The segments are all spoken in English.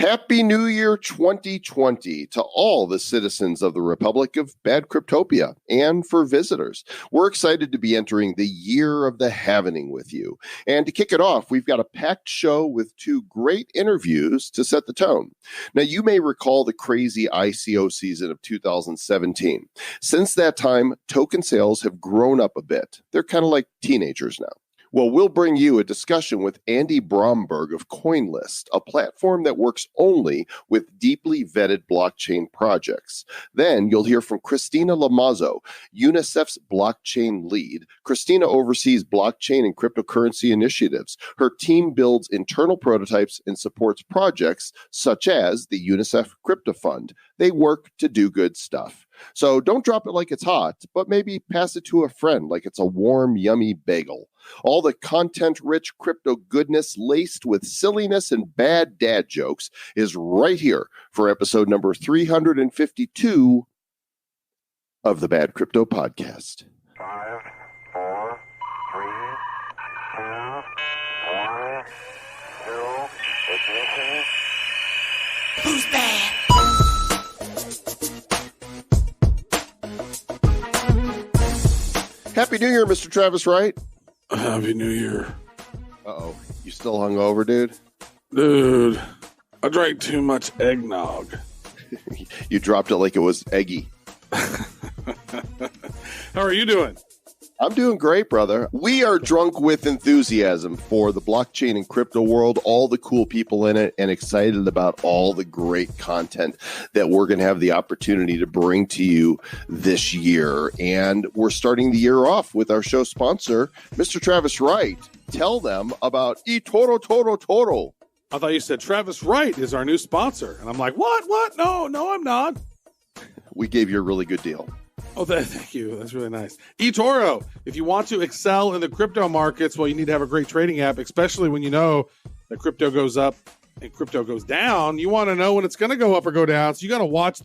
Happy New Year 2020 to all the citizens of the Republic of Bad Cryptopia and for visitors. We're excited to be entering the Year of the Halvening with you. And to kick it off, we've got a packed show with two great interviews to set the tone. Now, you may recall the crazy ICO season of 2017. Since that time, token sales have grown up a bit. They're kind of like teenagers now. Well, we'll bring you a discussion with Andy Bromberg of Coinlist, a platform that works only with deeply vetted blockchain projects. Then you'll hear from Christina Lomazzo, UNICEF's blockchain lead. Christina oversees blockchain and cryptocurrency initiatives. Her team builds internal prototypes and supports projects such as the UNICEF CryptoFund. They work to do good stuff. So don't drop it like it's hot, but maybe pass it to a friend like it's a warm, yummy bagel. All the content-rich crypto goodness laced with silliness and bad dad jokes is right here for episode number 352 of the Bad Crypto Podcast. 5, 4, 3, 2, 1, 0, ignition. Who's bad? Happy New Year, Mr. Travis Wright. Happy New Year. Uh-oh. You still hungover, dude? Dude, I drank too much eggnog. You dropped it like it was eggy. How are you doing? I'm doing great, brother. We are drunk with enthusiasm for the blockchain and crypto world, all the cool people in it, and excited about all the great content that we're going to have the opportunity to bring to you this year. And we're starting the year off with our show sponsor, Mr. Travis Wright. Tell them about eToro. I thought you said Travis Wright is our new sponsor. And I'm like, what? No, I'm not. We gave you a really good deal. Oh, thank you. That's really nice. eToro, if you want to excel in the crypto markets, well, you need to have a great trading app, especially when you know that crypto goes up and crypto goes down. You want to know when it's going to go up or go down. So you got to watch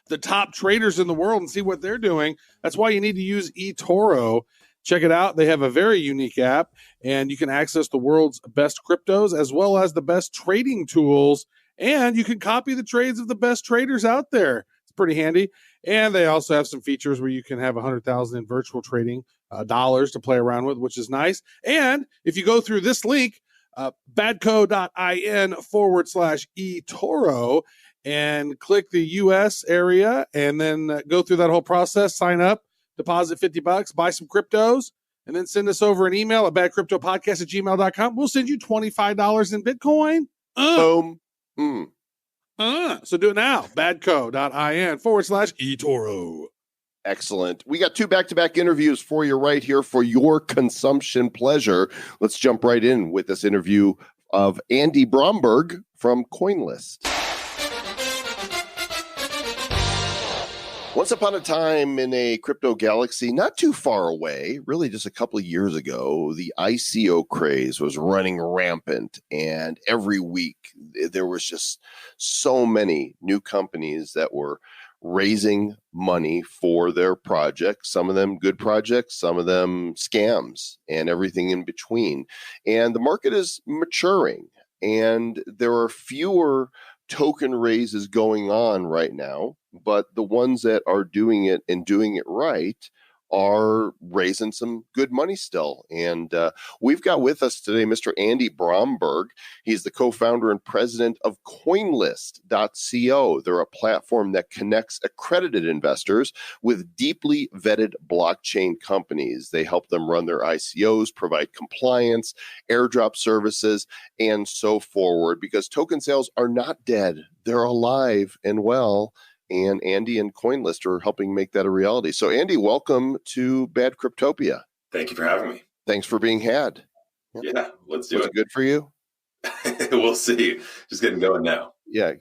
the top traders in the world and see what they're doing. That's why you need to use eToro. Check it out. They have a very unique app, and you can access the world's best cryptos as well as the best trading tools. And you can copy the trades of the best traders out there. It's pretty handy. And they also have some features where you can have 100,000 in virtual trading dollars to play around with, which is nice. And if you go through this link, badco.in/eToro, and click the US area and then go through that whole process, sign up, deposit $50, buy some cryptos, and then send us over an email at badcryptopodcast@gmail.com. We'll send you $25 in Bitcoin. Boom. So do it now. badco.in/eToro. Excellent. We got two back-to-back interviews for you right here for your consumption pleasure. Let's jump right in with this interview of Andy Bromberg from Coinlist. Once upon a time in a crypto galaxy not too far away, really just a couple of years ago, the ICO craze was running rampant. And every week there was just so many new companies that were raising money for their projects, some of them good projects, some of them scams, and everything in between. And the market is maturing, and there are fewer token raises going on right now, but the ones that are doing it and doing it right are raising some good money still. And we've got with us today Mr. Andy Bromberg. He's the co-founder and president of Coinlist.co. They're a platform that connects accredited investors with deeply vetted blockchain companies. They help them run their ICOs, provide compliance, airdrop services, and so forward, because token sales are not dead. They're alive and well. And Andy and Coinlist are helping make that a reality. So, Andy, welcome to Bad Cryptopia. Thank you for having me. Thanks for being had. Yeah, let's do Was it. it good for you? We'll see. Just getting going now. Yeah,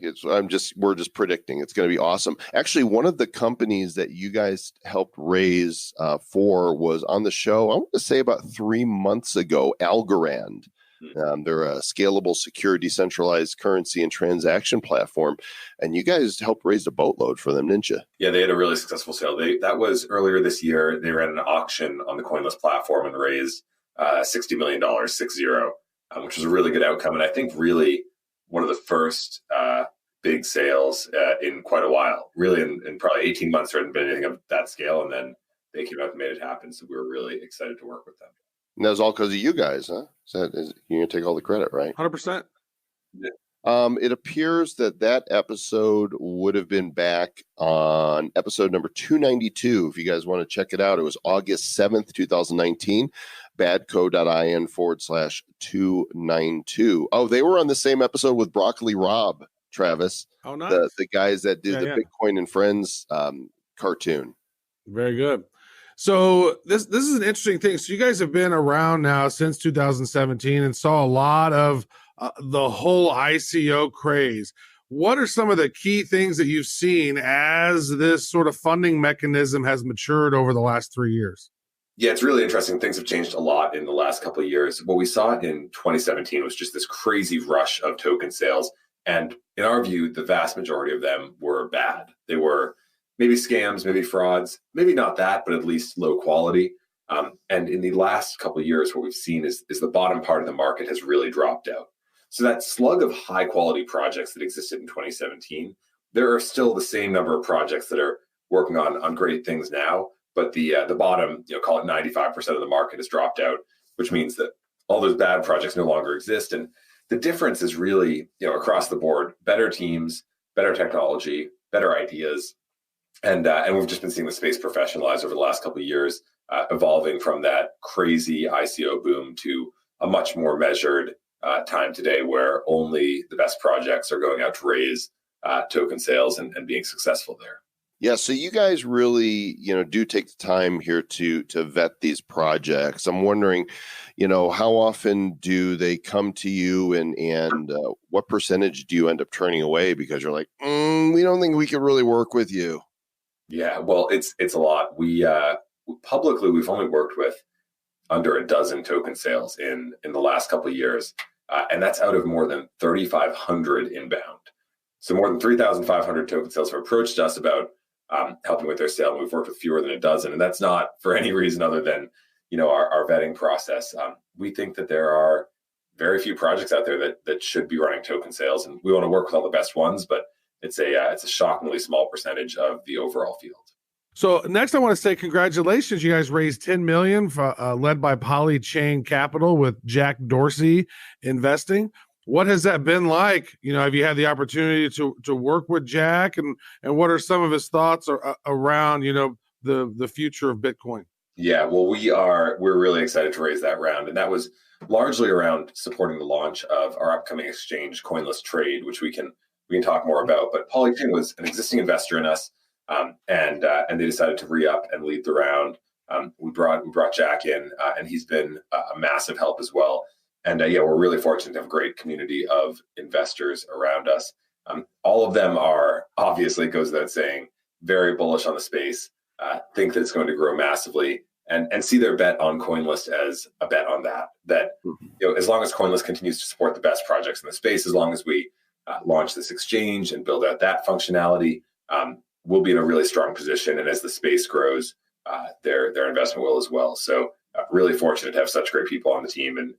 we're just predicting it's going to be awesome. Actually, one of the companies that you guys helped raise for was on the show, I want to say about 3 months ago, Algorand. They're a scalable, secure, decentralized currency and transaction platform. And you guys helped raise a boatload for them, didn't you? Yeah, they had a really successful sale. That was earlier this year. They ran an auction on the Coinlist platform and raised $60 million, 60, which was a really good outcome. And I think really one of the first big sales in quite a while. Really, in probably 18 months, there hadn't been anything of that scale. And then they came out and made it happen. So we were really excited to work with them. And that was all because of you guys, huh? You're going to take all the credit, right? 100%. It appears that episode would have been back on episode number 292. If you guys want to check it out, it was August 7th, 2019, badco.in/292. Oh, they were on the same episode with Broccoli Rob, Travis. Oh, nice. The guys that did the Bitcoin and Friends cartoon. Very good. So this is an interesting thing. So you guys have been around now since 2017 and saw a lot of the whole ICO craze. What are some of the key things that you've seen as this sort of funding mechanism has matured over the last 3 years? Yeah, it's really interesting. Things have changed a lot in the last couple of years. What we saw in 2017 was just this crazy rush of token sales. And in our view, the vast majority of them were bad. They were maybe scams, maybe frauds, maybe not that, but at least low quality. And in the last couple of years, what we've seen is the bottom part of the market has really dropped out. So that slug of high quality projects that existed in 2017, there are still the same number of projects that are working on great things now, but the bottom, call it 95% of the market has dropped out, which means that all those bad projects no longer exist. And the difference is really, across the board, better teams, better technology, better ideas. And we've just been seeing the space professionalize over the last couple of years, evolving from that crazy ICO boom to a much more measured time today where only the best projects are going out to raise token sales and being successful there. Yeah, so you guys really, do take the time here to vet these projects. I'm wondering, how often do they come to you and what percentage do you end up turning away because you're like, we don't think we could really work with you? Yeah, well, it's a lot. We publicly, we've only worked with under a dozen token sales in the last couple of years. And that's out of more than 3,500 inbound. So more than 3,500 token sales have approached us about helping with their sale. And we've worked with fewer than a dozen. And that's not for any reason other than, our vetting process. We think that there are very few projects out there that should be running token sales. And we want to work with all the best ones, but it's a shockingly small percentage of the overall field. So next, I want to say congratulations. You guys raised $10 million, led by Polychain Capital with Jack Dorsey investing. What has that been like? Have you had the opportunity to work with Jack, and what are some of his thoughts around the future of Bitcoin? Yeah, well, we're really excited to raise that round, and that was largely around supporting the launch of our upcoming exchange, Coinlist Trade, which we can talk more about. But Polychain was an existing investor in us. And they decided to re-up and lead the round. We brought Jack in, and he's been a massive help as well. And we're really fortunate to have a great community of investors around us. All of them are, obviously, it goes without saying, very bullish on the space, think that it's going to grow massively, and see their bet on Coinlist as a bet on that. That as long as Coinlist continues to support the best projects in the space, as long as we launch this exchange and build out that functionality, we'll be in a really strong position. And as the space grows, their investment will as well. So really fortunate to have such great people on the team, and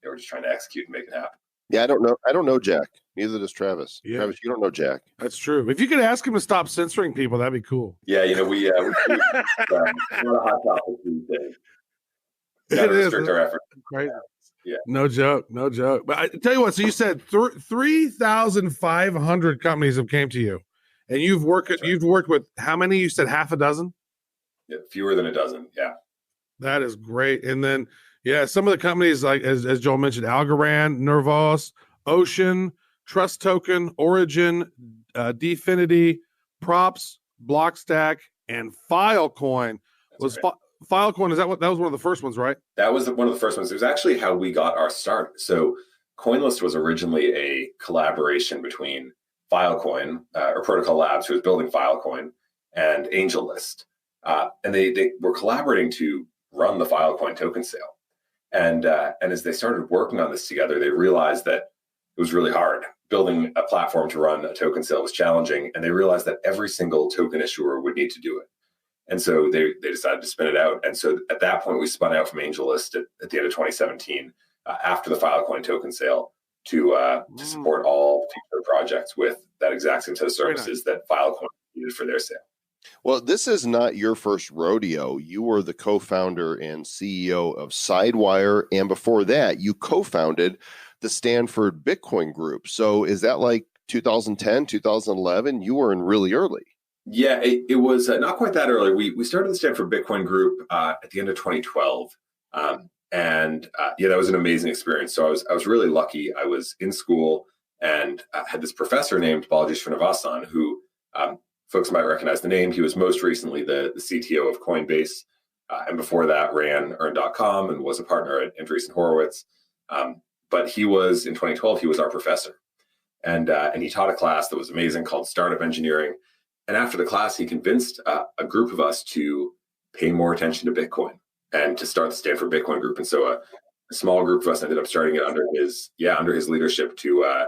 we're just trying to execute and make it happen. Yeah, I don't know Jack. Neither does Travis. Yeah. Travis, you don't know Jack. That's true. If you could ask him to stop censoring people, that'd be cool. Yeah, we not a hot topic these days. Gotta restrict our efforts. Crazy. Yeah. No joke. But I tell you what, so you said 3,500 companies have came to you. And you've worked with how many? You said half a dozen? Yeah, fewer than a dozen. Yeah. That is great. And then, some of the companies, like as Joel mentioned, Algorand, Nervos, Ocean, Trust Token, Origin, Dfinity, Props, Blockstack, and Filecoin. Filecoin, that was one of the first ones, right? That was one of the first ones. It was actually how we got our start. So Coinlist was originally a collaboration between Filecoin, or Protocol Labs, who was building Filecoin, and AngelList. And they were collaborating to run the Filecoin token sale. And as they started working on this together, they realized that it was really hard. Building a platform to run a token sale was challenging, and they realized that every single token issuer would need to do it. And so they decided to spin it out. And so at that point, we spun out from AngelList at the end of 2017 after the Filecoin token sale. to support all future projects with that exact same set of Very services that Filecoin needed for their sale. Well, this is not your first rodeo. You were the co-founder and CEO of Sidewire, and before that, you co-founded the Stanford Bitcoin Group. So is that like 2010, 2011? You were in really early. Yeah, it was not quite that early. We started the Stanford Bitcoin Group at the end of 2012. That was an amazing experience. So I was really lucky. I was in school and had this professor named Balaji Srinivasan, who folks might recognize the name. He was most recently the CTO of Coinbase. And before that ran Earn.com and was a partner at Andreessen Horowitz. But he was, in 2012, he was our professor. And he taught a class that was amazing called Startup Engineering. And after the class, he convinced a group of us to pay more attention to Bitcoin and to start the Stanford Bitcoin Group. And so a small group of us ended up starting it under his leadership to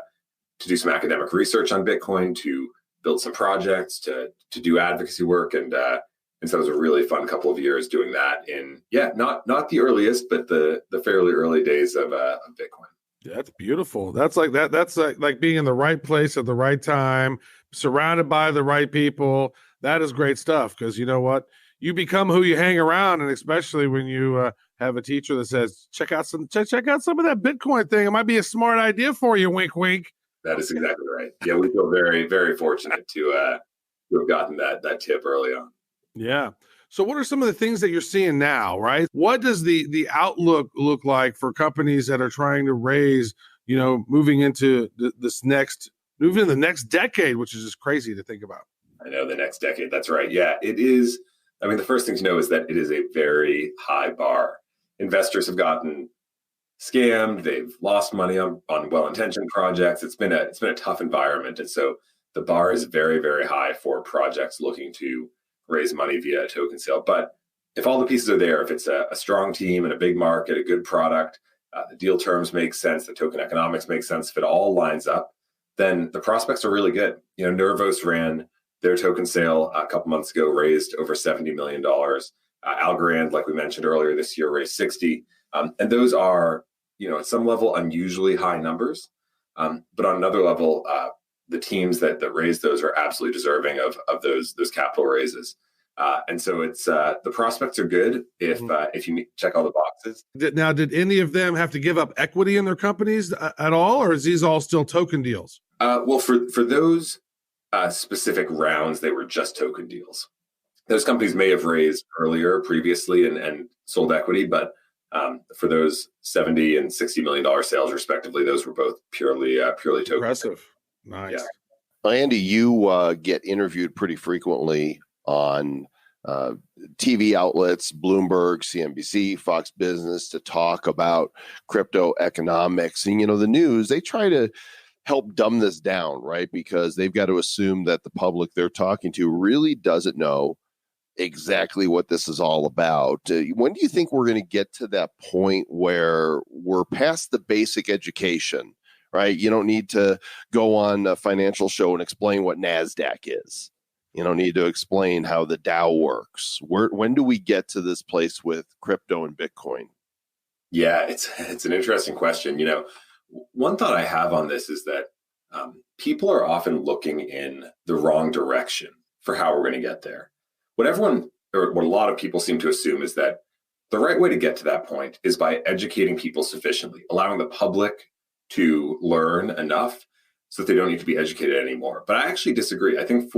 do some academic research on Bitcoin, to build some projects, to do advocacy work. And so it was a really fun couple of years doing that in, not the earliest, but the fairly early days of Bitcoin. Yeah, that's beautiful. That's like that. That's like being in the right place at the right time, surrounded by the right people. That is great stuff, because you know what? You become who you hang around, and especially when you have a teacher that says, check out some of that Bitcoin thing. It might be a smart idea for you. Wink, wink. That is exactly right. Yeah, we feel very, very fortunate to have gotten that tip early on. Yeah. So what are some of the things that you're seeing now, right? What does the outlook look like for companies that are trying to raise, moving into the next decade, which is just crazy to think about? I know, the next decade. That's right. Yeah, it is. I mean, the first thing to know is that it is a very high bar. Investors have gotten scammed. They've lost money on well-intentioned projects. It's been a tough environment. And so the bar is very, very high for projects looking to raise money via a token sale. But if all the pieces are there, if it's a strong team and a big market, a good product, the deal terms make sense, the token economics make sense, if it all lines up, then the prospects are really good. Nervos ran their token sale a couple months ago, raised over $70 million. Algorand, like we mentioned earlier this year, raised 60. And those are, at some level, unusually high numbers. But on another level, the teams that raised those are absolutely deserving of those capital raises. And so it's the prospects are good if you check all the boxes. Now, did any of them have to give up equity in their companies at all, or is these all still token deals? Well, for those specific rounds, they were just token deals. Those companies may have raised earlier previously and sold equity, but for those $70 and $60 million sales, respectively, those were both purely token. Impressive. Nice. Yeah. Well, Andy, you get interviewed pretty frequently on TV outlets, Bloomberg, CNBC, Fox Business, to talk about crypto economics. And, the news, they try to help dumb this down, right? Because they've got to assume that the public they're talking to really doesn't know exactly what this is all about. When do you think we're going to get to that point where we're past the basic education, right? You don't need to go on a financial show and explain what NASDAQ is. You don't need to explain how the Dow works. When do we get to this place with crypto and Bitcoin? Yeah, it's an interesting question. One thought I have on this is that people are often looking in the wrong direction for how we're going to get there. What a lot of people seem to assume is that the right way to get to that point is by educating people sufficiently, allowing the public to learn enough so that they don't need to be educated anymore. But I actually disagree. I think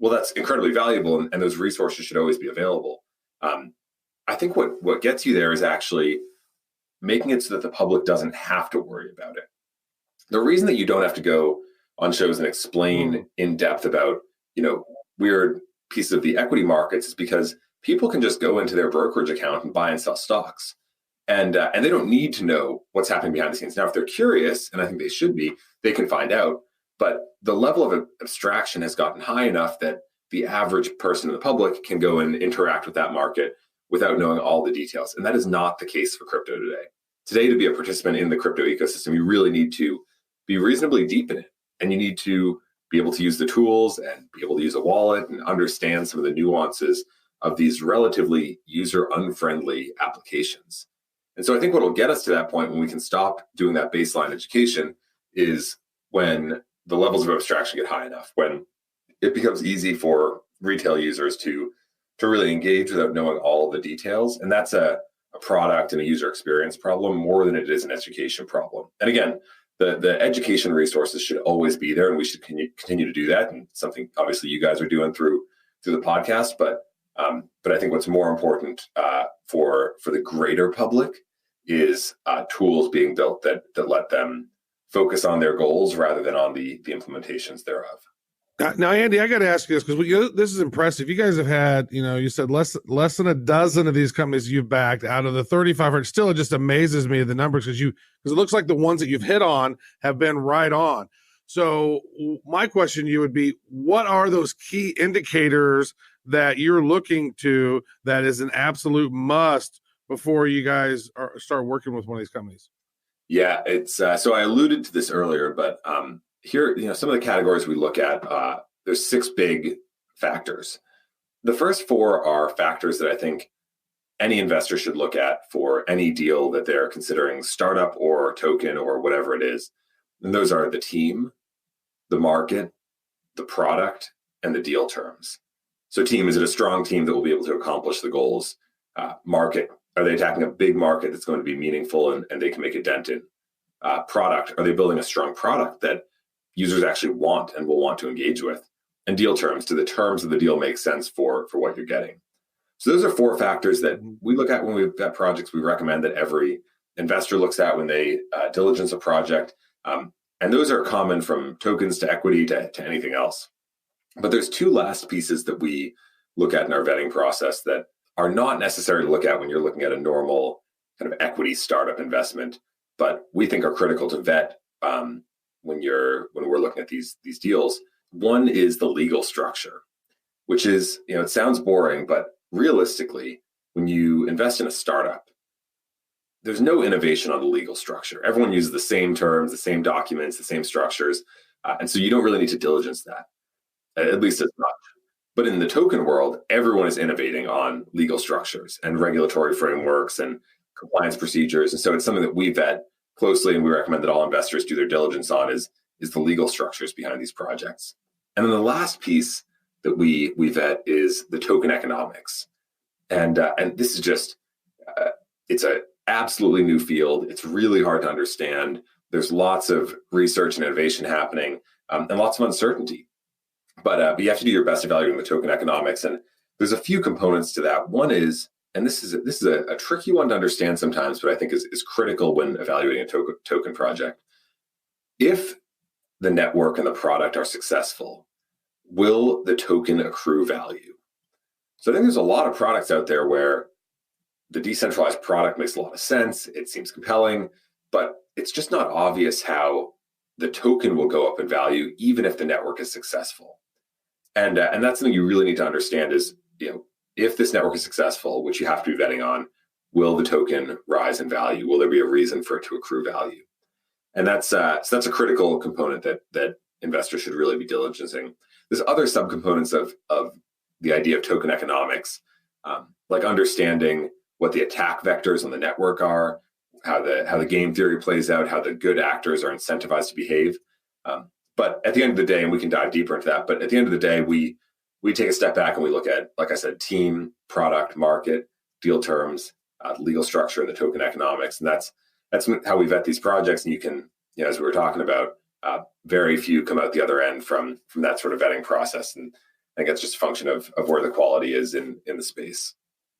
that's incredibly valuable, and those resources should always be available. I think what gets you there is actually making it so that the public doesn't have to worry about it. The reason that you don't have to go on shows and explain in depth about, weird pieces of the equity markets is because people can just go into their brokerage account and buy and sell stocks. And they don't need to know what's happening behind the scenes. Now, if they're curious, and I think they should be, they can find out. But the level of abstraction has gotten high enough that the average person in the public can go and interact with that market without knowing all the details. And that is not the case for crypto today. Today, to be a participant in the crypto ecosystem, you really need to be reasonably deep in it. And you need to be able to use the tools and be able to use a wallet and understand some of the nuances of these relatively user-unfriendly applications. And so I think what will get us to that point when we can stop doing that baseline education is when the levels of abstraction get high enough, when it becomes easy for retail users to really engage without knowing all of the details. And that's a product and a user experience problem more than it is an education problem. And again, the education resources should always be there, and we should continue to do that. And something obviously you guys are doing through the podcast. But I think what's more important for the greater public is tools being built that let them focus on their goals rather than on the implementations thereof. Now, Andy, I got to ask you this because this is impressive. You guys have had, you said less than a dozen of these companies you've backed out of the 3,500. Still, it just amazes me the numbers because it looks like the ones that you've hit on have been right on. So my question to you would be, what are those key indicators that you're looking to that is an absolute must before you guys start working with one of these companies? Yeah, it's so I alluded to this earlier, but here, some of the categories we look at, there's 6 big factors. The first 4 are factors that I think any investor should look at for any deal that they're considering, startup or token or whatever it is. And those are the team, the market, the product, and the deal terms. So team, is it a strong team that will be able to accomplish the goals? Market, are they attacking a big market that's going to be meaningful and they can make a dent in? Product, are they building a strong product that users actually want and will want to engage with? And deal terms, do the terms of the deal make sense for what you're getting? So those are 4 factors that we look at when we've got projects we recommend that every investor looks at when they diligence a project. And those are common from tokens to equity to anything else. But there's 2 last pieces that we look at in our vetting process that are not necessary to look at when you're looking at a normal kind of equity startup investment, but we think are critical to vet when we're looking at these deals. One is the legal structure, which is, it sounds boring, but realistically, when you invest in a startup, there's no innovation on the legal structure. Everyone uses the same terms, the same documents, the same structures. And so you don't really need to diligence that, at least as much. But in the token world, everyone is innovating on legal structures and regulatory frameworks and compliance procedures. And so it's something that we vet closely, and we recommend that all investors do their diligence on is the legal structures behind these projects. And then the last piece that we vet is the token economics. And this is just, it's a absolutely new field. It's really hard to understand. There's lots of research and innovation happening and lots of uncertainty. But you have to do your best evaluating the token economics. And there's a few components to that. One is, and this is a tricky one to understand sometimes, but I think is critical when evaluating a token project. If the network and the product are successful, will the token accrue value? So I think there's a lot of products out there where the decentralized product makes a lot of sense. It seems compelling, but it's just not obvious how the token will go up in value, even if the network is successful. And that's something you really need to understand is, if this network is successful, which you have to be vetting on, will the token rise in value? Will there be a reason for it to accrue value? And that's a critical component that investors should really be diligencing. There's other subcomponents of the idea of token economics, like understanding what the attack vectors on the network are, how the game theory plays out, how the good actors are incentivized to behave. But at the end of the day, and we can dive deeper into that, but at the end of the day, we take a step back and we look at, like I said, team, product, market, deal terms, legal structure, and the token economics. And that's how we vet these projects. And you can, as we were talking about, very few come out the other end from that sort of vetting process. And I think that's just a function of where the quality is in the space.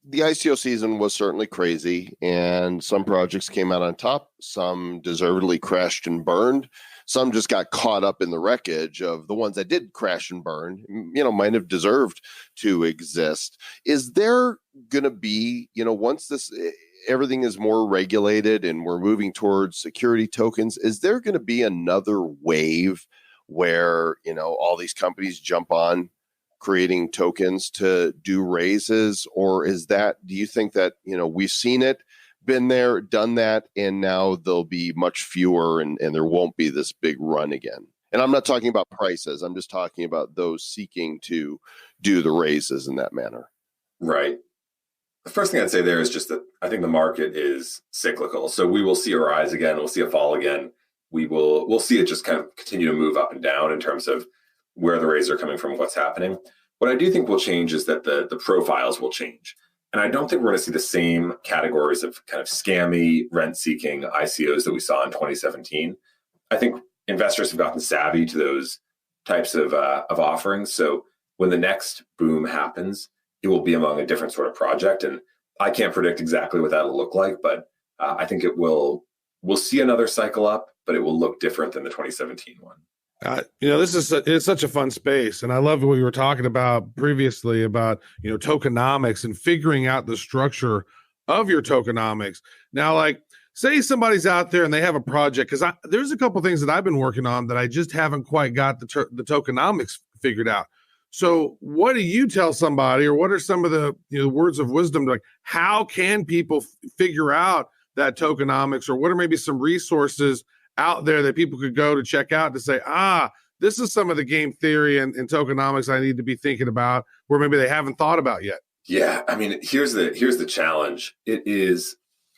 The ICO season was certainly crazy, and some projects came out on top. Some deservedly crashed and burned. Some just got caught up in the wreckage of the ones that did crash and burn, might have deserved to exist. Is there going to be, once everything is more regulated and we're moving towards security tokens, is there going to be another wave where, all these companies jump on creating tokens to do raises? Or do you think that, we've seen it, been there, done that, and now there'll be much fewer and there won't be this big run again? And I'm not talking about prices. I'm just talking about those seeking to do the raises in that manner. Right. The first thing I'd say there is just that I think the market is cyclical. So we will see a rise again, we'll see a fall again. We'll see it just kind of continue to move up and down in terms of where the raises are coming from, what's happening. What I do think will change is that the profiles will change. And I don't think we're going to see the same categories of kind of scammy, rent-seeking ICOs that we saw in 2017. I think investors have gotten savvy to those types of offerings. So when the next boom happens, it will be among a different sort of project. And I can't predict exactly what that'll look like, but I think we'll see another cycle up, but it will look different than the 2017 one. It's such a fun space. And I love what you were talking about previously about, tokenomics and figuring out the structure of your tokenomics. Now, like, say somebody's out there and they have a project, because there's a couple things that I've been working on that I just haven't quite got the tokenomics figured out. So what do you tell somebody, or what are some of the words of wisdom? Like, how can people figure out that tokenomics, or what are maybe some resources out there that people could go to check out to say, this is some of the game theory and tokenomics I need to be thinking about, where maybe they haven't thought about yet? Yeah, I mean, here's the challenge.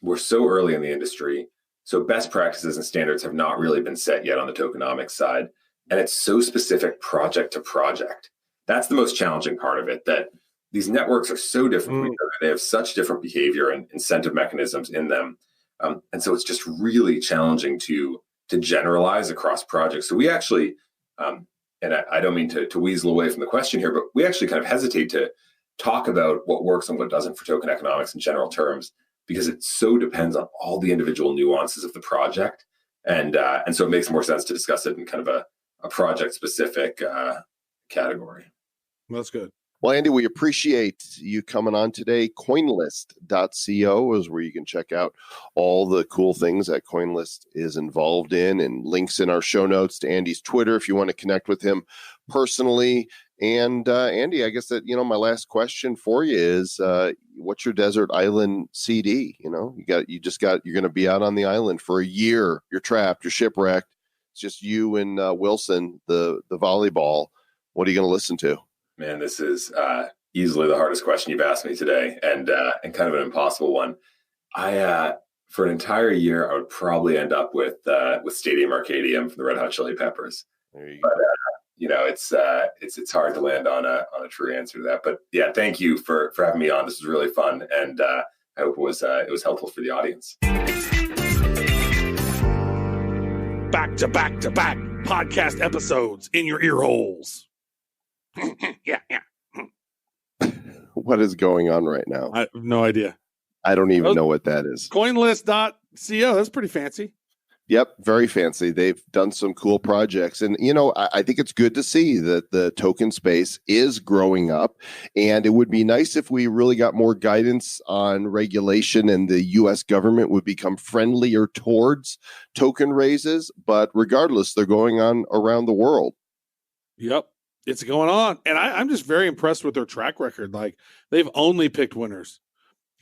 We're so early in the industry, so best practices and standards have not really been set yet on the tokenomics side, and it's so specific project to project. That's the most challenging part of it, that these networks are so different from each other. They have such different behavior and incentive mechanisms in them. And so it's just really challenging to generalize across projects. So we actually, and I don't mean to weasel away from the question here, but we actually kind of hesitate to talk about what works and what doesn't for token economics in general terms, because it so depends on all the individual nuances of the project. And so it makes more sense to discuss it in kind of a project-specific category. Well, that's good. Well, Andy, we appreciate you coming on today. Coinlist.co is where you can check out all the cool things that Coinlist is involved in, and links in our show notes to Andy's Twitter if you want to connect with him personally. And Andy, I guess that, my last question for you is, what's your desert island CD? You're going to be out on the island for a year. You're trapped, you're shipwrecked. It's just you and Wilson, the volleyball. What are you going to listen to? Man, this is easily the hardest question you've asked me today, and kind of an impossible one. For an entire year, I would probably end up with Stadium Arcadium from the Red Hot Chili Peppers. There you go. But it's hard to land on a true answer to that. But yeah, thank you for having me on. This was really fun, and I hope it was helpful for the audience. Back to back to back podcast episodes in your ear holes. Yeah. What is going on right now? I have no idea. I don't even know what that is. Coinlist.co. That's pretty fancy. Yep, very fancy. They've done some cool projects. And, I think it's good to see that the token space is growing up. And it would be nice if we really got more guidance on regulation and the U.S. government would become friendlier towards token raises. But regardless, they're going on around the world. Yep. It's going on. And I'm just very impressed with their track record. Like, they've only picked winners.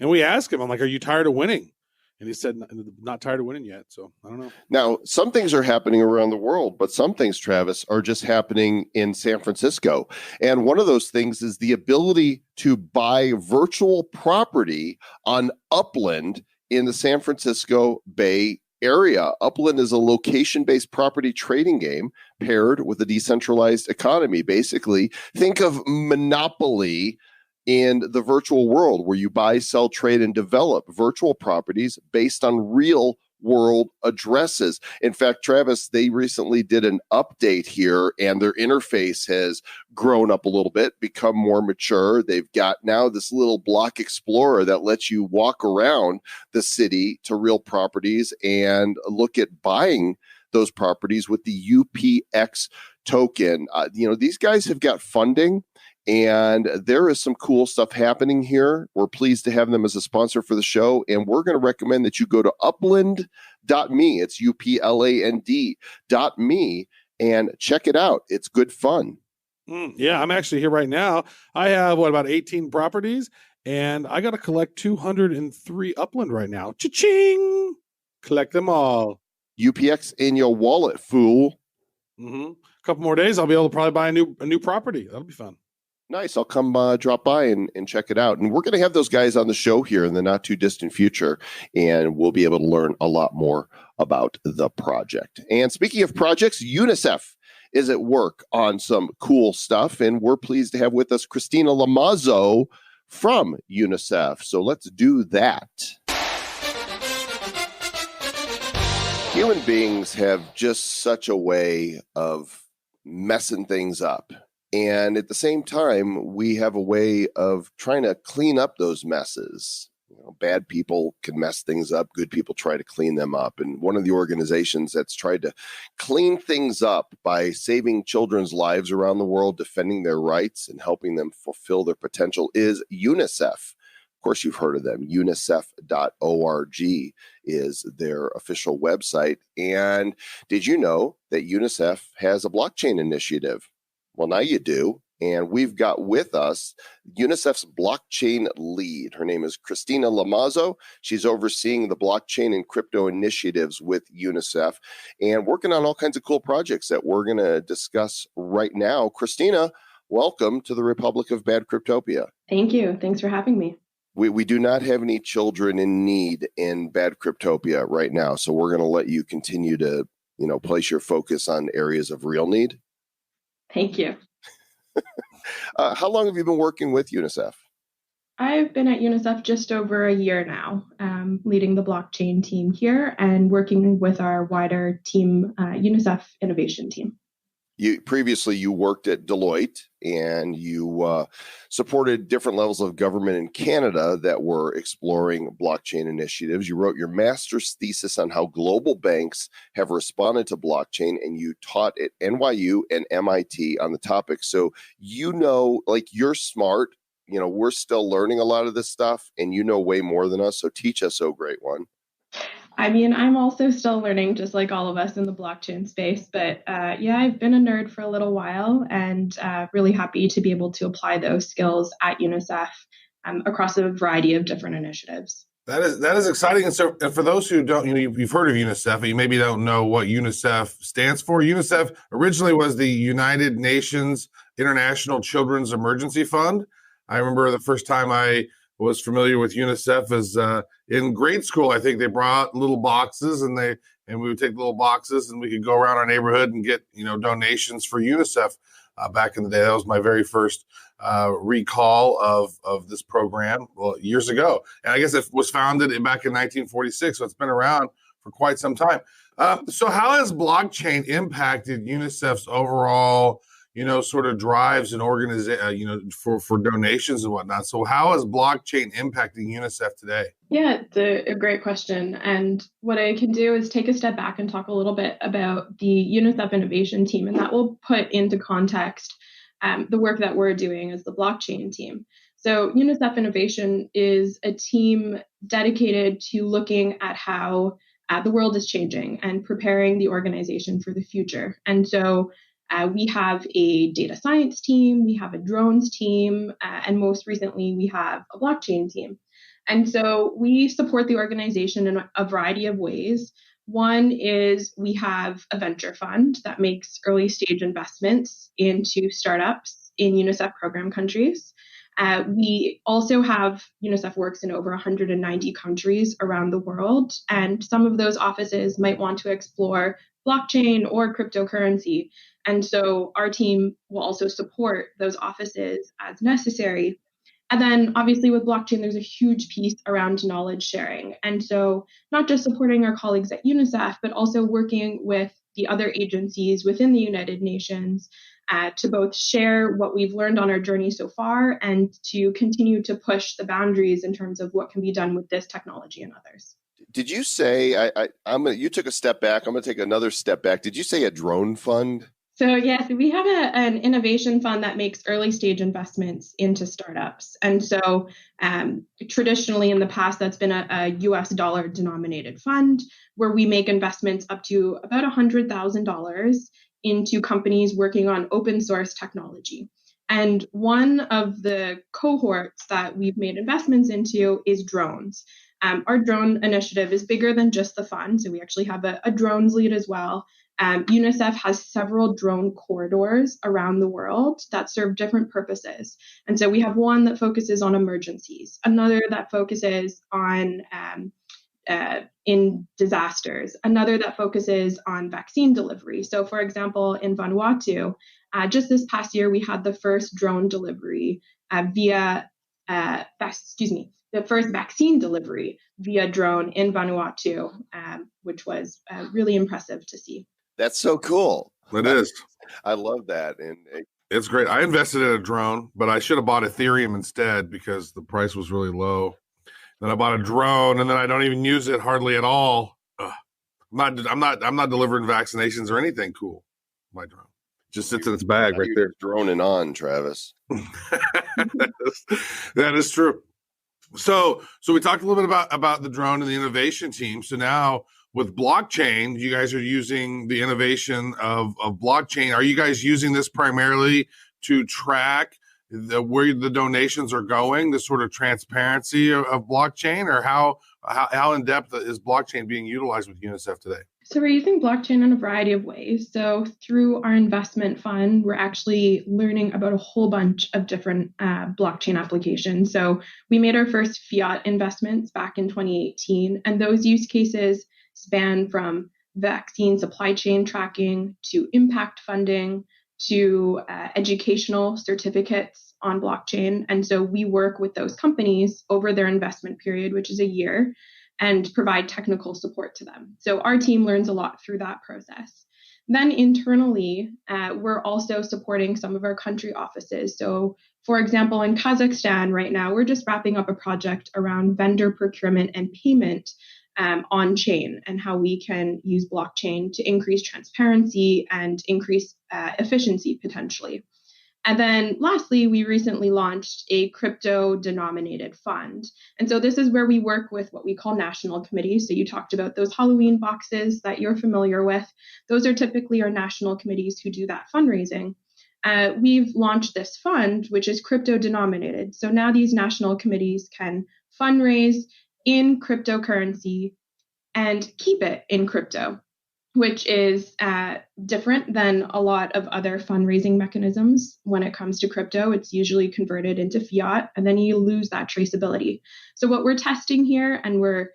And we asked him, I'm like, are you tired of winning? And he said, not tired of winning yet. So I don't know. Now, some things are happening around the world, but some things, Travis, are just happening in San Francisco. And one of those things is the ability to buy virtual property on Upland in the San Francisco Bay Area. Upland is a location-based property trading game paired with a decentralized economy. Basically, think of Monopoly in the virtual world, where you buy, sell, trade, and develop virtual properties based on real world addresses. In fact, Travis, they recently did an update here, and their interface has grown up a little bit, become more mature. They've got now this little block explorer that lets you walk around the city to real properties and look at buying those properties with the UPX token. These guys have got funding, and there is some cool stuff happening here. We're pleased to have them as a sponsor for the show, and we're going to recommend that you go to upland.me. It's upland.me and check it out. It's good fun. Yeah, I'm actually here right now. I have, about 18 properties, and I got to collect 203 Upland right now. Cha-ching! Collect them all. UPX in your wallet, fool. A couple more days, I'll be able to probably buy a new property. That'll be fun. Nice. I'll come drop by and check it out. And we're going to have those guys on the show here in the not too distant future, and we'll be able to learn a lot more about the project. And speaking of projects, UNICEF is at work on some cool stuff, and we're pleased to have with us Christina Lomazzo from UNICEF. So let's do that. Human beings have just such a way of messing things up. And at the same time, we have a way of trying to clean up those messes. Bad people can mess things up. Good people try to clean them up. And one of the organizations that's tried to clean things up by saving children's lives around the world, defending their rights, and helping them fulfill their potential is UNICEF. Of course, you've heard of them. unicef.org is their official website. And did you know that UNICEF has a blockchain initiative? Well, now you do. And we've got with us UNICEF's blockchain lead. Her name is Christina Lomazzo. She's overseeing the blockchain and crypto initiatives with UNICEF and working on all kinds of cool projects that we're going to discuss right now. Christina, welcome to the Republic of Bad Cryptopia. Thank you. Thanks for having me. We do not have any children in need in Bad Cryptopia right now. So we're going to let you continue to, place your focus on areas of real need. Thank you. How long have you been working with UNICEF? I've been at UNICEF just over a year now, leading the blockchain team here and working with our wider team, UNICEF innovation team. Previously, you worked at Deloitte and you supported different levels of government in Canada that were exploring blockchain initiatives. You wrote your master's thesis on how global banks have responded to blockchain, and you taught at NYU and MIT on the topic. So, you're smart. We're still learning a lot of this stuff, and you know way more than us. So teach us, oh great one. I mean, I'm also still learning, just like all of us in the blockchain space. But I've been a nerd for a little while and really happy to be able to apply those skills at UNICEF across a variety of different initiatives. That is exciting. And so for those who don't, you've heard of UNICEF, but you maybe don't know what UNICEF stands for. UNICEF originally was the United Nations International Children's Emergency Fund. I remember the first time I was familiar with UNICEF as in grade school. I think they brought little boxes and we would take little boxes and we could go around our neighborhood and get, donations for UNICEF back in the day. That was my very first recall of this program years ago. And I guess it was founded back in 1946. So it's been around for quite some time. So how has blockchain impacted UNICEF's overall sort of drives and organization, for donations and whatnot. So how is blockchain impacting UNICEF today? Yeah, it's a great question. And what I can do is take a step back and talk a little bit about the UNICEF innovation team, and that will put into context the work that we're doing as the blockchain team. So UNICEF Innovation is a team dedicated to looking at how the world is changing and preparing the organization for the future. And so we have a data science team, we have a drones team, and most recently we have a blockchain team. And so we support the organization in a variety of ways. One is we have a venture fund that makes early stage investments into startups in UNICEF program countries. We also have UNICEF works in over 190 countries around the world, and some of those offices might want to explore blockchain or cryptocurrency. And so our team will also support those offices as necessary. And then obviously with blockchain, there's a huge piece around knowledge sharing. And so not just supporting our colleagues at UNICEF, but also working with the other agencies within the United Nations to both share what we've learned on our journey so far and to continue to push the boundaries in terms of what can be done with this technology and others. Did you say, you took a step back, I'm going to take another step back. Did you say a drone fund? So yes, we have an innovation fund that makes early stage investments into startups. And so traditionally in the past, that's been a US dollar denominated fund where we make investments up to about $100,000 into companies working on open source technology. And one of the cohorts that we've made investments into is drones. Our drone initiative is bigger than just the fund. So we actually have a drones lead as well. UNICEF has several drone corridors around the world that serve different purposes. And so we have one that focuses on emergencies, another that focuses on in disasters, another that focuses on vaccine delivery. So, for example, in Vanuatu, just this past year, we had the first drone delivery the first vaccine delivery via drone in Vanuatu, which was really impressive to see. That's so cool. It is. I love that. And it's great. I invested in a drone, but I should have bought Ethereum instead because the price was really low. Then I bought a drone, and then I don't even use it hardly at all. I'm not delivering vaccinations or anything cool. My drone just sits in its bag right there. Droning on, Travis. That is true. So we talked a little bit about the drone and the innovation team. So now with blockchain, you guys are using the innovation of blockchain. Are you guys using this primarily to track where the donations are going, the sort of transparency of blockchain, or how in depth is blockchain being utilized with UNICEF today? So we're using blockchain in a variety of ways. So through our investment fund, we're actually learning about a whole bunch of different blockchain applications. So we made our first fiat investments back in 2018, and those use cases span from vaccine supply chain tracking to impact funding to educational certificates on blockchain. And so we work with those companies over their investment period, which is a year, and provide technical support to them. So our team learns a lot through that process. Then internally, we're also supporting some of our country offices. So for example, in Kazakhstan right now, we're just wrapping up a project around vendor procurement and payment on chain, and how we can use blockchain to increase transparency and increase efficiency potentially. And then lastly, we recently launched a crypto denominated fund. And so this is where we work with what we call national committees. So you talked about those Halloween boxes that you're familiar with. Those are typically our national committees who do that fundraising. We've launched this fund, which is crypto denominated. So now these national committees can fundraise in cryptocurrency and keep it in crypto, which is different than a lot of other fundraising mechanisms. When it comes to crypto, it's usually converted into fiat, and then you lose that traceability. So what we're testing here, and we're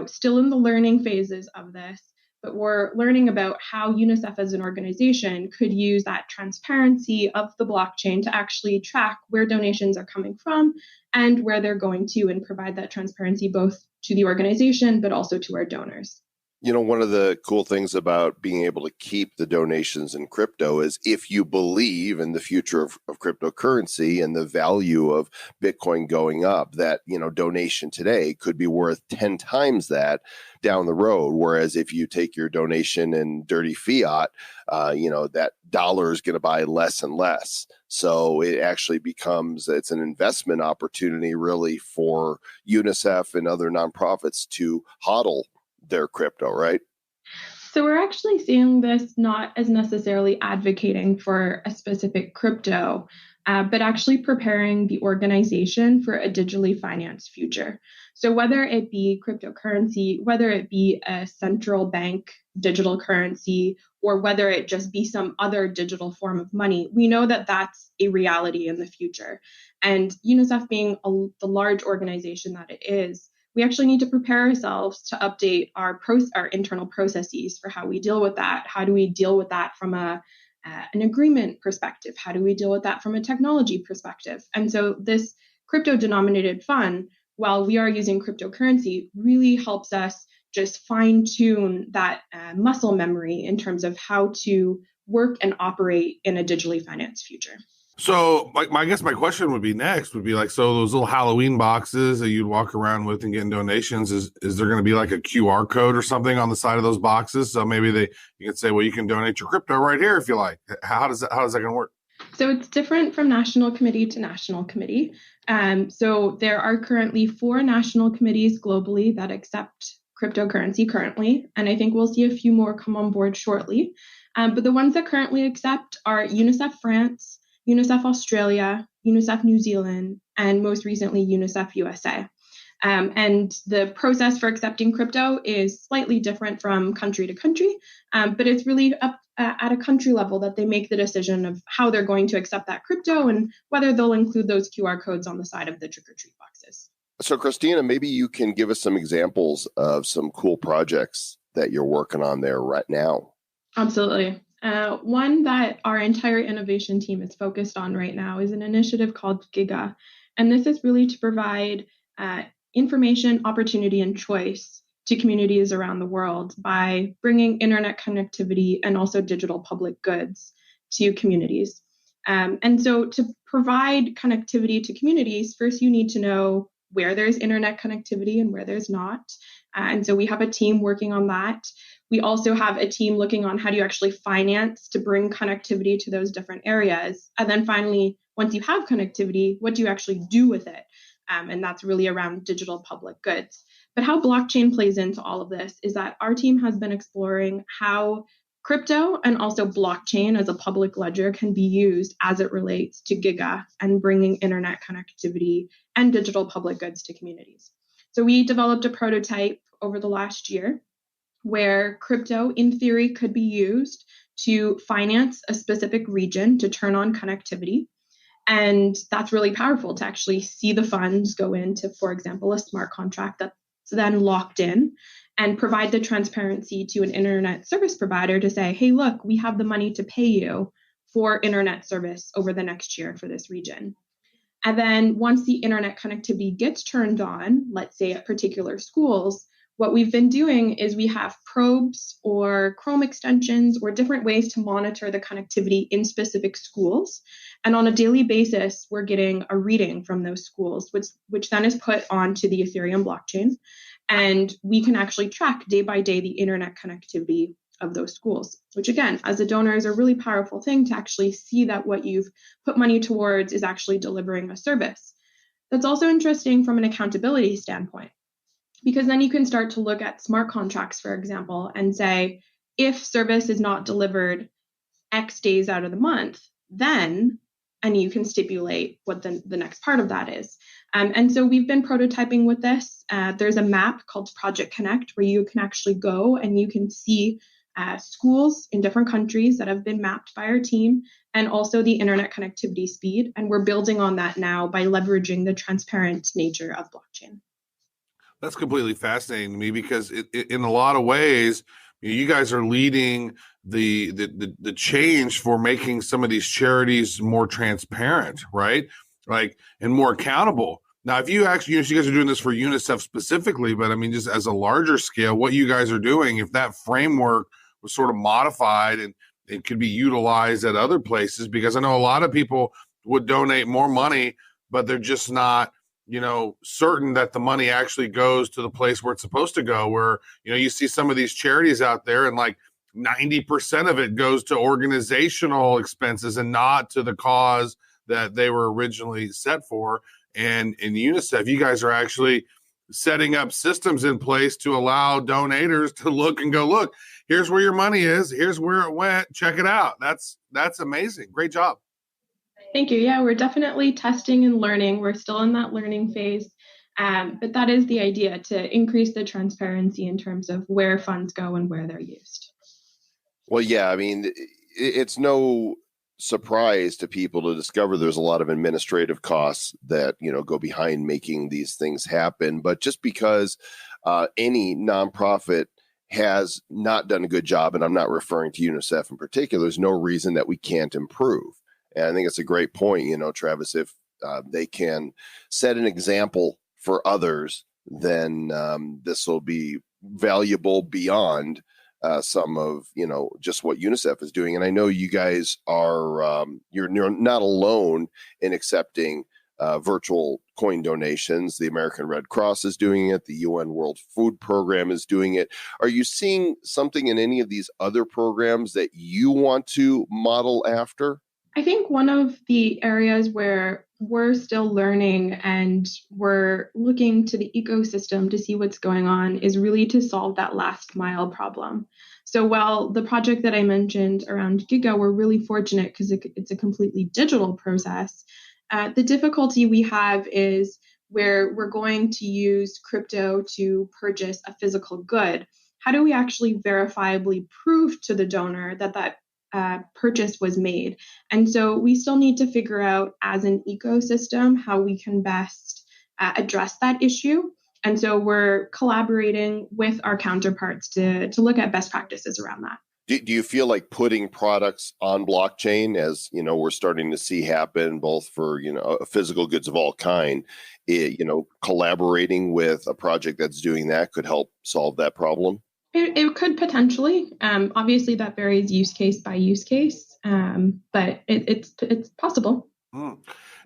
still in the learning phases of this, but we're learning about how UNICEF as an organization could use that transparency of the blockchain to actually track where donations are coming from and where they're going to, and provide that transparency both to the organization, but also to our donors. One of the cool things about being able to keep the donations in crypto is if you believe in the future of cryptocurrency and the value of Bitcoin going up, that, donation today could be worth 10 times that down the road. Whereas if you take your donation in dirty fiat, that dollar is going to buy less and less. So it actually it's an investment opportunity really for UNICEF and other nonprofits to hodl their crypto, right? So we're actually seeing this not as necessarily advocating for a specific crypto, but actually preparing the organization for a digitally financed future. So whether it be cryptocurrency, whether it be a central bank digital currency, or whether it just be some other digital form of money, we know that that's a reality in the future. And UNICEF being the large organization that it is, we actually need to prepare ourselves to update our internal processes for how we deal with that. How do we deal with that from an agreement perspective? How do we deal with that from a technology perspective? And so this crypto denominated fund, while we are using cryptocurrency, really helps us just fine tune that muscle memory in terms of how to work and operate in a digitally financed future. So I guess my question would be so those little Halloween boxes that you'd walk around with and getting donations, is there going to be like a QR code or something on the side of those boxes? So maybe you can say, well, you can donate your crypto right here if you like. How is that going to work? So it's different from national committee to national committee. So there are currently 4 national committees globally that accept cryptocurrency currently, and I think we'll see a few more come on board shortly. But the ones that currently accept are UNICEF France, UNICEF Australia, UNICEF New Zealand, and most recently UNICEF USA. And the process for accepting crypto is slightly different from country to country, but it's really up at a country level that they make the decision of how they're going to accept that crypto and whether they'll include those QR codes on the side of the trick-or-treat boxes. So, Christina, maybe you can give us some examples of some cool projects that you're working on there right now. Absolutely. One that our entire innovation team is focused on right now is an initiative called Giga. And this is really to provide information, opportunity, and choice to communities around the world by bringing internet connectivity and also digital public goods to communities. And so to provide connectivity to communities, first you need to know where there's internet connectivity and where there's not. And so we have a team working on that. We also have a team looking on how do you actually finance to bring connectivity to those different areas. And then finally, once you have connectivity, what do you actually do with it? And that's really around digital public goods. But how blockchain plays into all of this is that our team has been exploring how crypto and also blockchain as a public ledger can be used as it relates to Giga and bringing internet connectivity and digital public goods to communities. So we developed a prototype over the last year where crypto, in theory, could be used to finance a specific region to turn on connectivity. And that's really powerful to actually see the funds go into, for example, a smart contract that's then locked in and provide the transparency to an internet service provider to say, hey, look, we have the money to pay you for internet service over the next year for this region. And then once the internet connectivity gets turned on, let's say at particular schools, what we've been doing is we have probes or Chrome extensions or different ways to monitor the connectivity in specific schools. And on a daily basis, we're getting a reading from those schools, which then is put onto the Ethereum blockchain. And we can actually track day by day the internet connectivity of those schools, which again, as a donor is a really powerful thing to actually see that what you've put money towards is actually delivering a service. That's also interesting from an accountability standpoint, because then you can start to look at smart contracts, for example, and say, if service is not delivered X days out of the month, then, and you can stipulate what the next part of that is. And so we've been prototyping with this. There's a map called Project Connect where you can actually go and you can see schools in different countries that have been mapped by our team and also the internet connectivity speed. And we're building on that now by leveraging the transparent nature of blockchain. That's completely fascinating to me because in a lot of ways, you guys are leading the change for making some of these charities more transparent, right? Like, and more accountable. Now, if you actually, you guys are doing this for UNICEF specifically, but I mean, just as a larger scale, what you guys are doing, if that framework was sort of modified and it could be utilized at other places, because I know a lot of people would donate more money, but they're just not, certain that the money actually goes to the place where it's supposed to go, where, you see some of these charities out there and like 90% of it goes to organizational expenses and not to the cause that they were originally set for. And in UNICEF, you guys are actually setting up systems in place to allow donators to look and go, look, here's where your money is. Here's where it went. Check it out. That's amazing. Great job. Thank you. Yeah, we're definitely testing and learning. We're still in that learning phase. But that is the idea, to increase the transparency in terms of where funds go and where they're used. Well, yeah, I mean, it's no surprise to people to discover there's a lot of administrative costs that, go behind making these things happen. But just because any nonprofit has not done a good job, and I'm not referring to UNICEF in particular, there's no reason that we can't improve. And I think it's a great point, Travis, if they can set an example for others, then this will be valuable beyond some of, just what UNICEF is doing. And I know you guys are, you're not alone in accepting virtual coin donations. The American Red Cross is doing it. The UN World Food Program is doing it. Are you seeing something in any of these other programs that you want to model after? I think one of the areas where we're still learning and we're looking to the ecosystem to see what's going on is really to solve that last mile problem. So while the project that I mentioned around Giga, we're really fortunate because it's a completely digital process. The difficulty we have is where we're going to use crypto to purchase a physical good, how do we actually verifiably prove to the donor that purchase was made? And so we still need to figure out as an ecosystem how we can best address that issue. And so we're collaborating with our counterparts to look at best practices around that. Do you feel like putting products on blockchain, as we're starting to see happen, both for physical goods of all kind, collaborating with a project that's doing that could help solve that problem? It could potentially. Obviously, that varies use case by use case, but it's possible.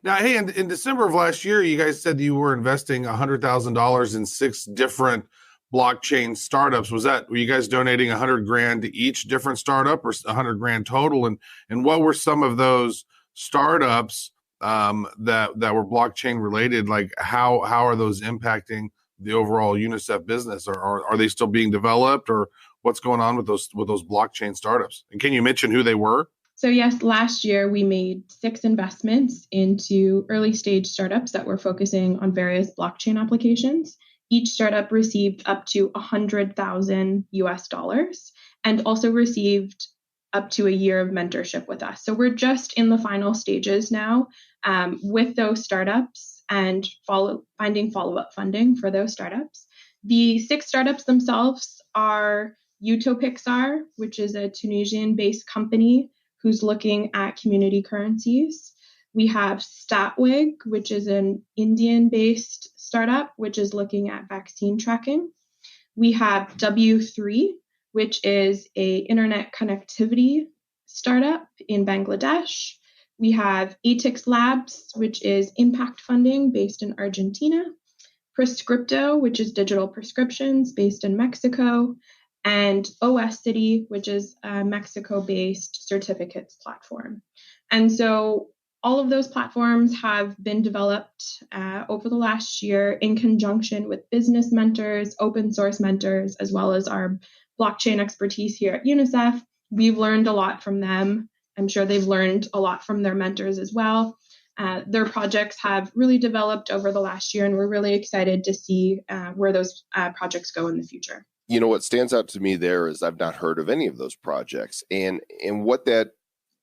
Now, hey, in December of last year, you guys said you were investing $100,000 in 6 different blockchain startups. Were you guys donating $100,000 to each different startup, or $100,000 total? And what were some of those startups that were blockchain related? Like how are those impacting the overall UNICEF business? Or are they still being developed, or what's going on with those blockchain startups? And can you mention who they were? So yes, last year we made 6 investments into early stage startups that were focusing on various blockchain applications. Each startup received up to $100,000 and also received up to a year of mentorship with us. So we're just in the final stages now with those startups and finding follow-up funding for those startups. The 6 startups themselves are Utopixar, which is a Tunisian-based company who's looking at community currencies. We have Statwig, which is an Indian-based startup, which is looking at vaccine tracking. We have W3, which is a internet connectivity startup in Bangladesh. We have ATIX Labs, which is impact funding based in Argentina. Prescripto, which is digital prescriptions based in Mexico. And OS City, which is a Mexico-based certificates platform. And so all of those platforms have been developed over the last year in conjunction with business mentors, open source mentors, as well as our blockchain expertise here at UNICEF. We've learned a lot from them. I'm sure they've learned a lot from their mentors as well. Their projects have really developed over the last year, and we're really excited to see where those projects go in the future. What stands out to me there is I've not heard of any of those projects. And what that,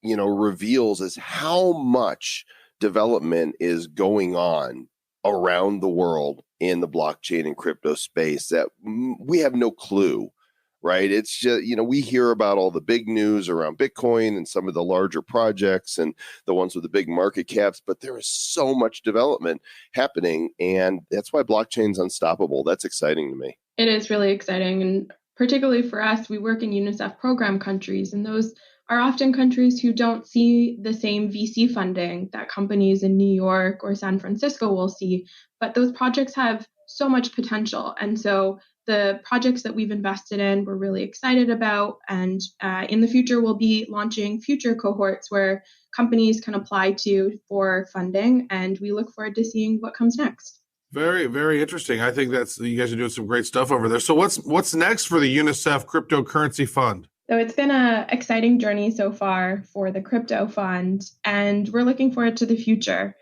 reveals is how much development is going on around the world in the blockchain and crypto space that we have no clue, right? It's just, we hear about all the big news around Bitcoin and some of the larger projects and the ones with the big market caps, but there is so much development happening. And that's why blockchain's unstoppable. That's exciting to me. It is really exciting. And particularly for us, we work in UNICEF program countries, and those are often countries who don't see the same VC funding that companies in New York or San Francisco will see. But those projects have so much potential. And so the projects that we've invested in, we're really excited about. And in the future, we'll be launching future cohorts where companies can apply to for funding. And we look forward to seeing what comes next. Very, very interesting. I think you guys are doing some great stuff over there. So what's next for the UNICEF Cryptocurrency Fund? So it's been an exciting journey so far for the Crypto Fund, and we're looking forward to the future.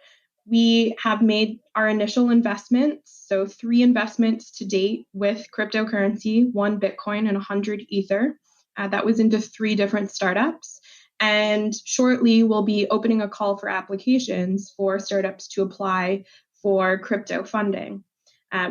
We have made our initial investments, so 3 investments to date with cryptocurrency, 1 Bitcoin and 100 Ether. That was into 3 different startups. And shortly, we'll be opening a call for applications for startups to apply for crypto funding.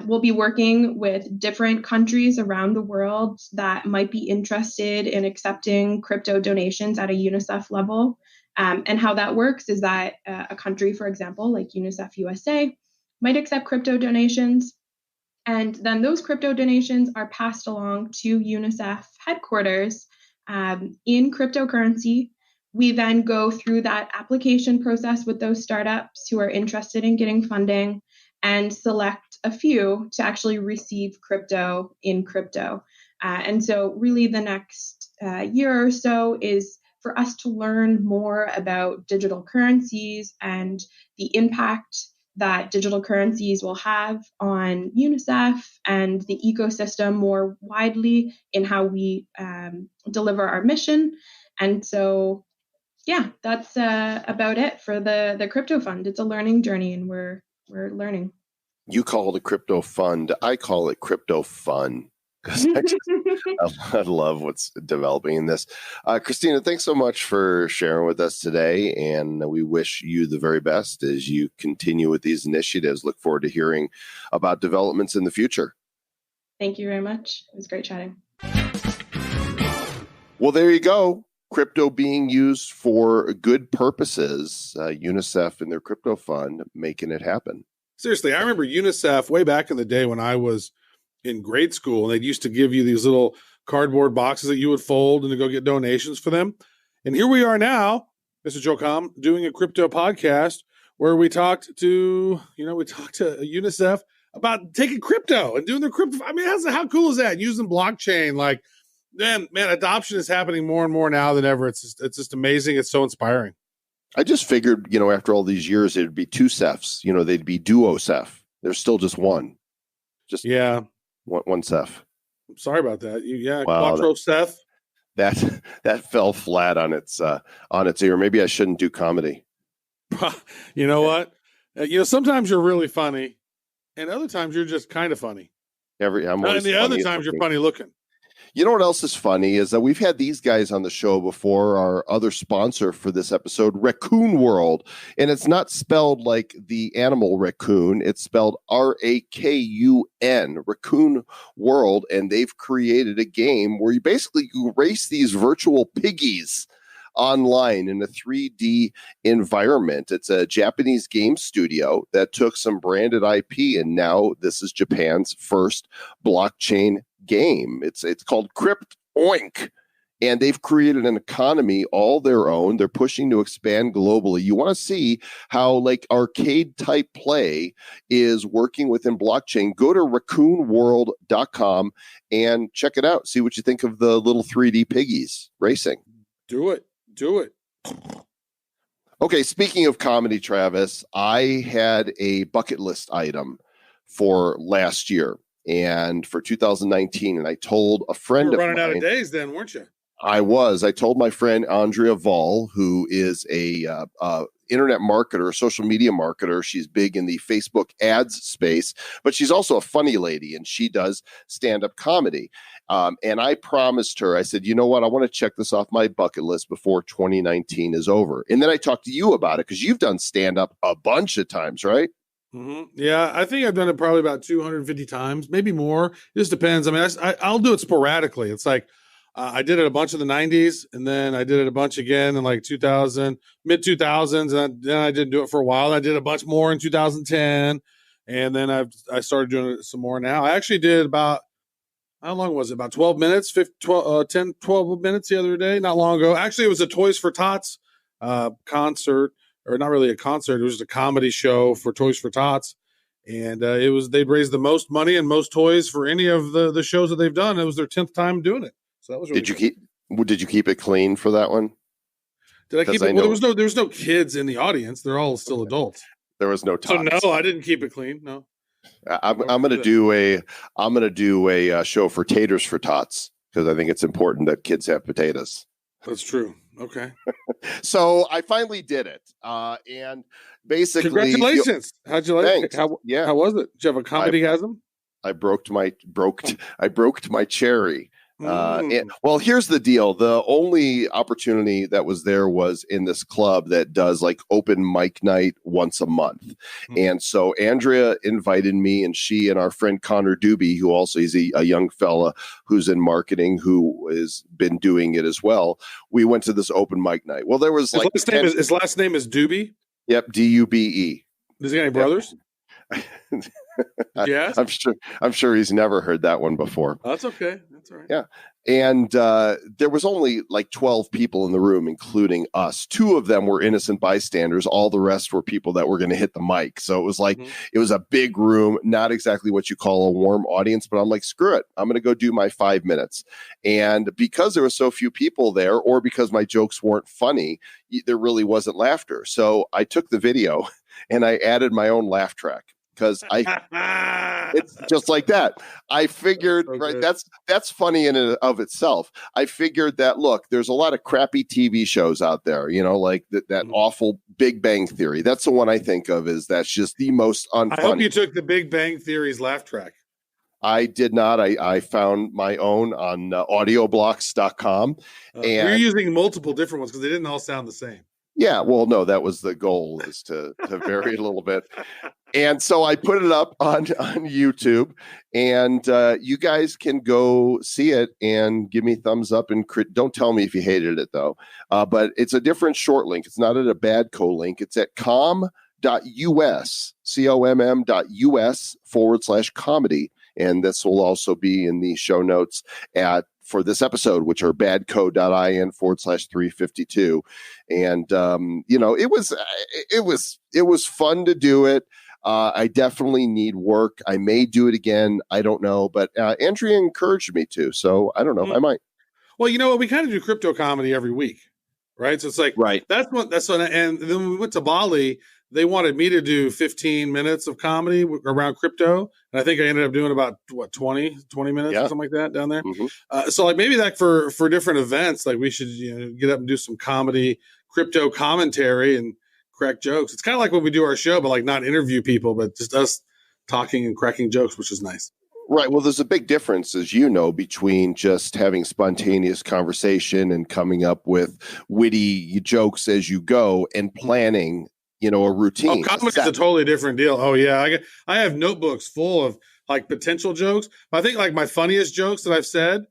We'll be working with different countries around the world that might be interested in accepting crypto donations at a UNICEF level. And how that works is that a country, for example, like UNICEF USA, might accept crypto donations. And then those crypto donations are passed along to UNICEF headquarters in cryptocurrency. We then go through that application process with those startups who are interested in getting funding and select a few to actually receive crypto in crypto. And so really the next year or so is for us to learn more about digital currencies and the impact that digital currencies will have on UNICEF and the ecosystem more widely in how we deliver our mission. And so, yeah, that's about it for the Crypto Fund. It's a learning journey, and we're learning. You call it a crypto fund. I call it crypto fun. Because I love what's developing in this. Christina, thanks so much for sharing with us today. And we wish you the very best as you continue with these initiatives. Look forward to hearing about developments in the future. Thank you very much. It was great chatting. Well, there you go. Crypto being used for good purposes. UNICEF and their crypto fund making it happen. Seriously, I remember UNICEF way back in the day when I was in grade school, and they used to give you these little cardboard boxes that you would fold and to go get donations for them. And here we are now, Mr. Joe Com, doing a crypto podcast where we talked to UNICEF about taking crypto and doing their crypto. I mean, how cool is that? Using blockchain, like, man, adoption is happening more and more now than ever. It's just amazing. It's so inspiring. I just figured, after all these years, it'd be two Cephs. They'd be duo Ceph. There's still just one. One Ceph. I'm sorry about that. Wow, Quattro Ceph. That fell flat on its ear. Maybe I shouldn't do comedy. You know what? Sometimes you're really funny, and other times you're just kind of funny. And the other times you're funny looking. You know what else is funny is that we've had these guys on the show before. Our other sponsor for this episode, Raccoon World, and it's not spelled like the animal raccoon. It's spelled RAKUN, Raccoon World, and they've created a game where you race these virtual piggies online in a 3D environment. It's a Japanese game studio that took some branded IP, and now this is Japan's first blockchain game. It's called Crypt Oink, and they've created an economy all their own. They're pushing to expand globally. You want to see how arcade type play is working within blockchain? Go to raccoonworld.com and check it out. See what you think of the little 3D piggies racing. Do it. Okay, speaking of comedy, Travis, I had a bucket list item for last year and for 2019, and I told a friend of mine. You were running out of days then, weren't you? I was. I told my friend Andrea Vall, who is a internet marketer, a social media marketer. She's big in the Facebook ads space, but she's also a funny lady, and she does stand-up comedy. And I promised her, I said, you know what? I want to check this off my bucket list before 2019 is over. And then I talked to you about it because you've done stand-up a bunch of times, right? Mm-hmm. Yeah, I think I've done it probably about 250 times, maybe more. It just depends. I mean, I'll do it sporadically. It's like I did it a bunch in the 90s, and then I did it a bunch again in like 2000, mid 2000s, and then I didn't do it for a while. I did a bunch more in 2010, and then I started doing it some more now. I actually did about, how long was it? About 12 minutes, 12 minutes the other day, not long ago. Actually, it was a Toys for Tots concert. Or not really a concert, it was just a comedy show for Toys for Tots. And they'd raised the most money and most toys for any of the shows that they've done. It was their 10th time doing it. So that was really Did you keep it clean for that one? Did I keep it? Well, there was no kids in the audience. They're all still adults. There was no tots. So no, I didn't keep it clean. No. I'm gonna do a show for Taters for Tots because I think it's important that kids have potatoes. That's true. Okay. So I finally did it. And basically, congratulations. How'd you like thanks. it? How was it? Did you have a comedygasm? I broke my cherry. And, well, here's the deal. The only opportunity that was there was in this club that does like open mic night once a month. And so Andrea invited me, and she and our friend Connor Doobie, who also is a young fella who's in marketing, who has been doing it as well. We went to this open mic night. Well, there was his last name is Doobie. Yep. Dube. Does he have any brothers? Yes, I'm sure he's never heard that one before. That's okay. That's all right. Yeah. And there was only like 12 people in the room, including us. 2 of them were innocent bystanders. All the rest were people that were going to hit the mic. So it was like, It was a big room, not exactly what you call a warm audience, but I'm like, screw it. I'm going to go do my 5 minutes. And because there were so few people there, or because my jokes weren't funny, there really wasn't laughter. So I took the video and I added my own laugh track. because it's just like that. I figured, Okay. right? That's funny in and of itself. I figured that, look, there's a lot of crappy TV shows out there, like that awful Big Bang Theory. That's the one I think of as that's just the most unfunny. I hope you took the Big Bang Theory's laugh track. I did not. I found my own on audioblocks.com. And you're using multiple different ones because they didn't all sound the same. Yeah, well, no, that was the goal, is to vary it a little bit. And so I put it up on YouTube, and you guys can go see it and give me thumbs up. And don't tell me if you hated it, though. But it's a different short link. It's not at a Badco link. It's at comm.us, comm.us/comedy. And this will also be in the show notes for this episode, which are badco.in/352. And, it was fun to do it. I definitely need work. I may do it again. I don't know. But Andrea encouraged me to. So I don't know. I might. Well, you know what? We kind of do crypto comedy every week, right? So it's like, right. That's what, and then when we went to Bali, they wanted me to do 15 minutes of comedy around crypto. And I think I ended up doing about 20 minutes or something like that down there. Mm-hmm. So like maybe that for different events, like we should, get up and do some comedy, crypto commentary and crack jokes. It's kind of like when we do our show, but like not interview people, but just us talking and cracking jokes, which is nice. Right. Well, there's a big difference, as you know, between just having spontaneous conversation and coming up with witty jokes as you go and planning, a routine. Oh, comedy's a totally different deal. Oh, yeah. I have notebooks full of like potential jokes. I think like my funniest jokes that I've said,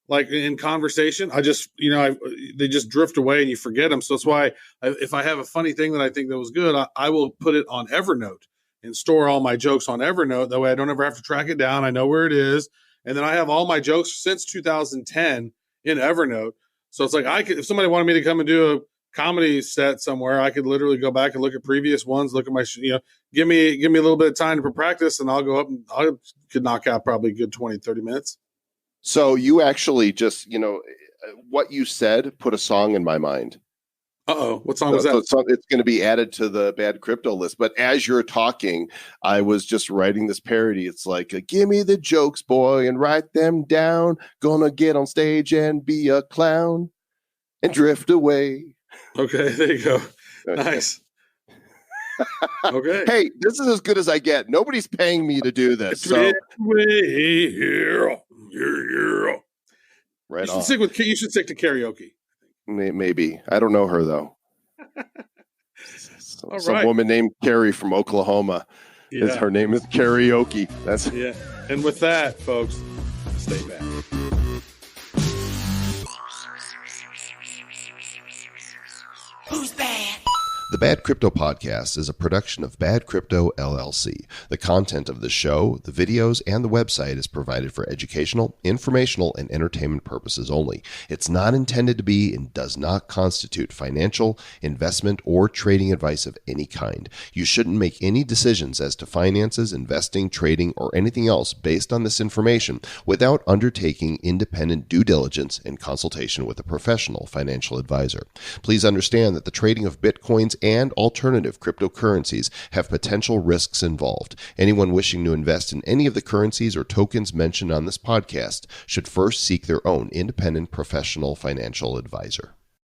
like in conversation, I just, they just drift away and you forget them. So that's why if I have a funny thing that I think that was good, I will put it on Evernote and store all my jokes on Evernote. That way I don't ever have to track it down. I know where it is. And then I have all my jokes since 2010 in Evernote. So it's like if somebody wanted me to come and do a comedy set somewhere, I could literally go back and look at previous ones, look at my, give me a little bit of time to practice and I'll go up and I could knock out probably a good 20, 30 minutes. So you actually just, what you said put a song in my mind. What song was that? So it's going to be added to the Bad Crypto list. But as you're talking, I was just writing this parody. It's like, give me the jokes, boy, and write them down. Gonna get on stage and be a clown and drift away. Okay, there you go. Okay. Nice. Okay. Hey, this is as good as I get. Nobody's paying me to do this. Drift away here. Right you on. You should stick to karaoke. Maybe. I don't know her, though. Some woman named Carrie from Oklahoma. Yeah. Her name is Karaoke. That's yeah. And with that, folks, stay back. Who's bad? The Bad Crypto Podcast is a production of Bad Crypto LLC. The content of the show, the videos, and the website is provided for educational, informational, and entertainment purposes only. It's not intended to be and does not constitute financial, investment, or trading advice of any kind. You shouldn't make any decisions as to finances, investing, trading, or anything else based on this information without undertaking independent due diligence and consultation with a professional financial advisor. Please understand that the trading of Bitcoins and alternative cryptocurrencies have potential risks involved. Anyone wishing to invest in any of the currencies or tokens mentioned on this podcast should first seek their own independent professional financial advisor.